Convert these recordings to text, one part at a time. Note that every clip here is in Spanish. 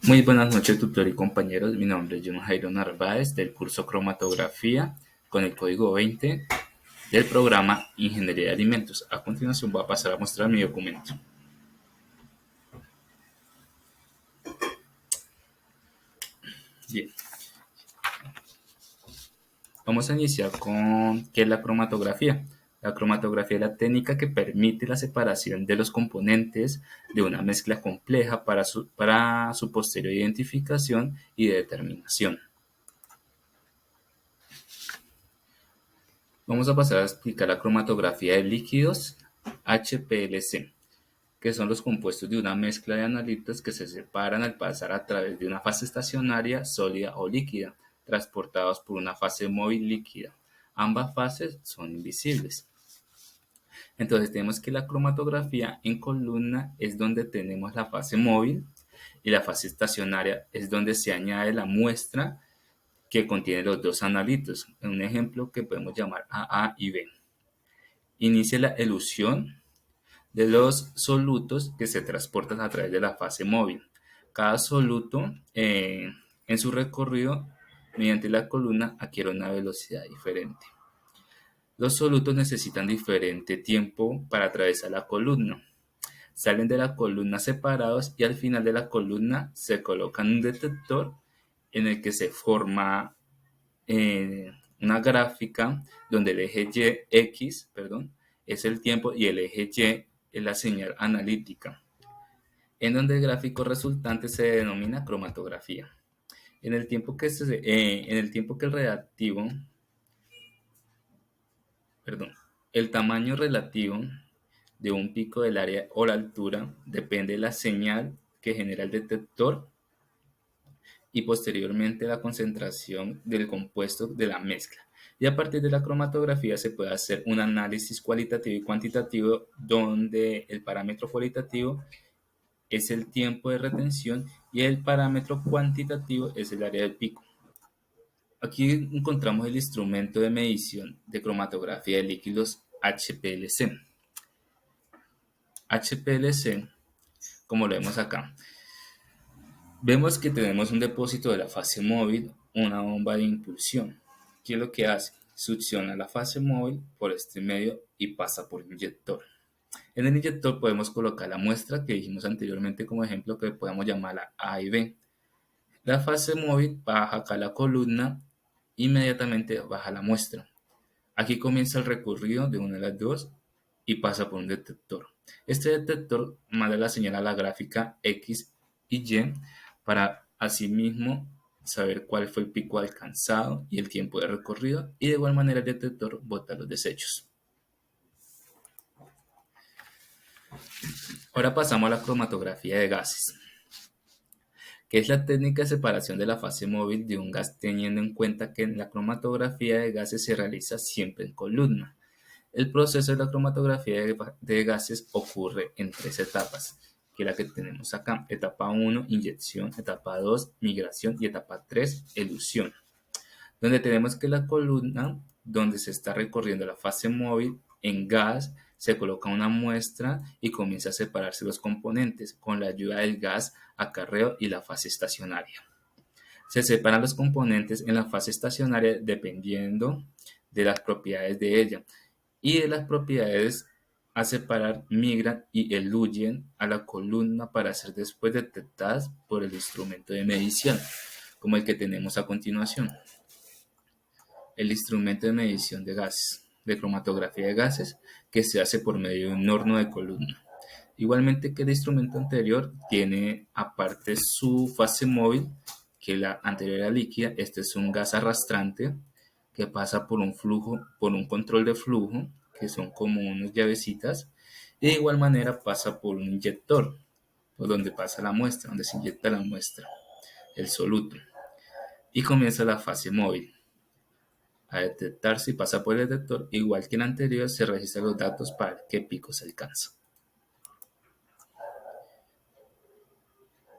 Muy buenas noches, tutor y compañeros. Mi nombre es John Jairo Narváez del curso Cromatografía con el código 20 del programa Ingeniería de Alimentos. A continuación voy a pasar a mostrar mi documento. Bien, vamos a iniciar con ¿qué es la cromatografía? La cromatografía es la técnica que permite la separación de los componentes de una mezcla compleja para su posterior identificación y determinación. Vamos a pasar a explicar la cromatografía de líquidos HPLC, que son los compuestos de una mezcla de analíticos que se separan al pasar a través de una fase estacionaria, sólida o líquida, transportados por una fase móvil líquida. Ambas fases son invisibles. Entonces tenemos que la cromatografía en columna es donde tenemos la fase móvil y la fase estacionaria es donde se añade la muestra que contiene los dos analíticos. Un ejemplo que podemos llamar AA y B. Inicia la elución de los solutos que se transportan a través de la fase móvil. Cada soluto en su recorrido mediante la columna adquiere una velocidad diferente. Los solutos necesitan diferente tiempo para atravesar la columna. Salen de la columna separados y al final de la columna se coloca un detector en el que se forma una gráfica donde el eje X es el tiempo y el eje Y es la señal analítica, en donde el gráfico resultante se denomina cromatografía. En el tiempo que, el reactivo, el tamaño relativo de un pico del área o la altura depende de la señal que genera el detector y posteriormente la concentración del compuesto de la mezcla. Y a partir de la cromatografía se puede hacer un análisis cualitativo y cuantitativo donde el parámetro cualitativo es el tiempo de retención y el parámetro cuantitativo es el área del pico. Aquí encontramos el instrumento de medición de cromatografía de líquidos HPLC. HPLC, como lo vemos acá, vemos que tenemos un depósito de la fase móvil, una bomba de impulsión. ¿Qué es lo que hace? Succiona la fase móvil por este medio y pasa por el inyector. En el inyector podemos colocar la muestra que dijimos anteriormente como ejemplo que podemos llamarla A y B. La fase móvil baja acá la columna, inmediatamente baja la muestra. Aquí comienza el recorrido de una de las dos y pasa por un detector. Este detector manda la señal a la gráfica X y Y para asimismo saber cuál fue el pico alcanzado y el tiempo de recorrido, y de igual manera el detector bota los desechos. Ahora pasamos a la cromatografía de gases, que es la técnica de separación de la fase móvil de un gas teniendo en cuenta que la cromatografía de gases se realiza siempre en columna. El proceso de la cromatografía de gases ocurre en tres etapas, que es la que tenemos acá. Etapa 1, inyección. Etapa 2, migración. Y etapa 3, elución. Donde tenemos que la columna donde se está recorriendo la fase móvil en gas se coloca una muestra y comienza a separarse los componentes con la ayuda del gas, acarreo y la fase estacionaria. Se separan los componentes en la fase estacionaria dependiendo de las propiedades de ella y de las propiedades a separar migran y eluyen a la columna para ser después detectadas por el instrumento de medición, como el que tenemos a continuación. El instrumento de medición de gases, de cromatografía de gases, que se hace por medio de un horno de columna. Igualmente que el instrumento anterior tiene aparte su fase móvil, que la anterior era líquida. Este es un gas arrastrante que pasa por un flujo, por un control de flujo, que son como unas llavecitas, y de igual manera pasa por un inyector, por donde pasa la muestra, donde se inyecta la muestra, el soluto, y comienza la fase móvil. A detectar si pasa por el detector, igual que el anterior, se registran los datos para qué pico se alcanza.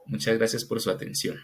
Muchas gracias por su atención.